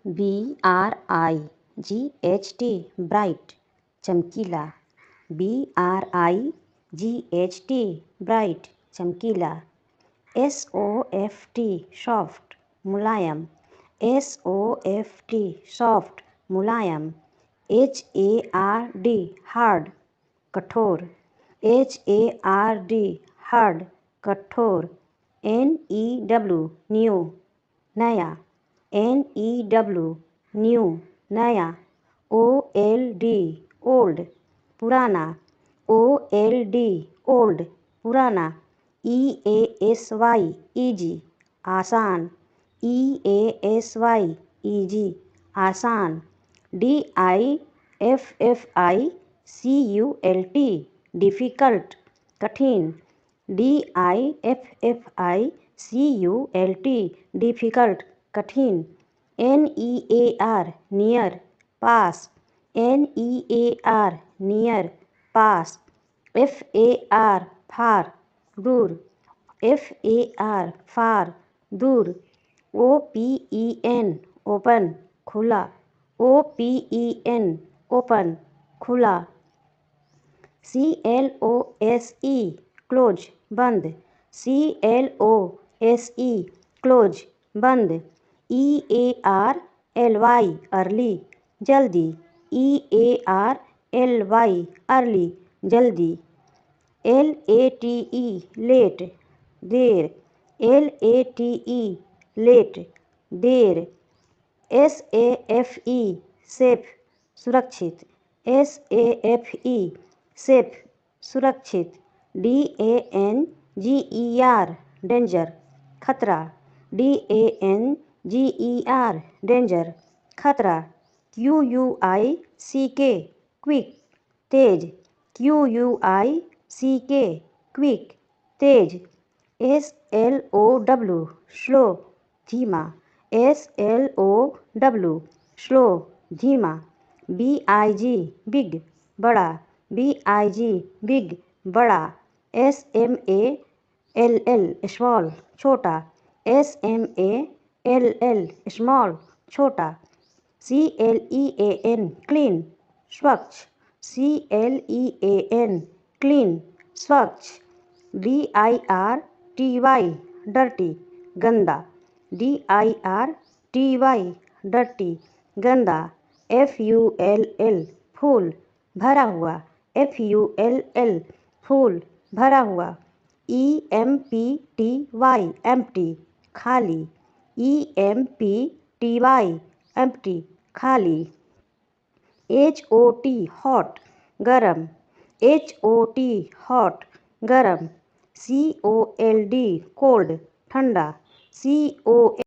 BRIGHT bright चमकीला। BRIGHT bright चमकीला। SOFT soft मुलायम। SOFT soft मुलायम। HARD hard कठोर। HARD hard कठोर। NEW न्यू नया। NEW न्यू नया। OLD ओल्ड पुराना। OLD ओल्ड पुराना। EASY इजी आसान। EASY इजी आसान। DIFFICULT डिफ़िकल्ट कठिन। DIFFICULT डिफ़िकल्ट कठिन। NEAR नियर पास। NEAR नियर पास। FAR फार दूर। FAR फार दूर। OPEN ओपन खुला। OPEN ओपन खुला। CLOSE क्लोज बंद। CLOSE क्लोज बंद। EARLY अर्ली जल्दी। EARLY अर्ली जल्दी। LATE लेट देर। LATE लेट देर। SAFE सेफ सुरक्षित। SAFE सेफ सुरक्षित। DANGER डेंजर खतरा। DANGER डेंजर खतरा। QUICK क्विक तेज। QUICK क्विक तेज। SLOW स्लो धीमा। SLOW स्लो धीमा। BIG बिग बड़ा। BIG बिग बड़ा। SMALL स्मॉल छोटा। SMALL स्मॉल छोटा। CLEAN क्लीन स्वच्छ। CLEAN क्लीन स्वच्छ। DIRTY डर्टी गंदा। DIRTY डर्टी गंदा। FULL फूल भरा हुआ। FULL फूल भरा हुआ। EMPTY एम्प्टी खाली। EMPTY एम्प्टी खाली। HOT हॉट गरम। HOT हॉट गरम। COLD कोल्ड ठंडा। COLD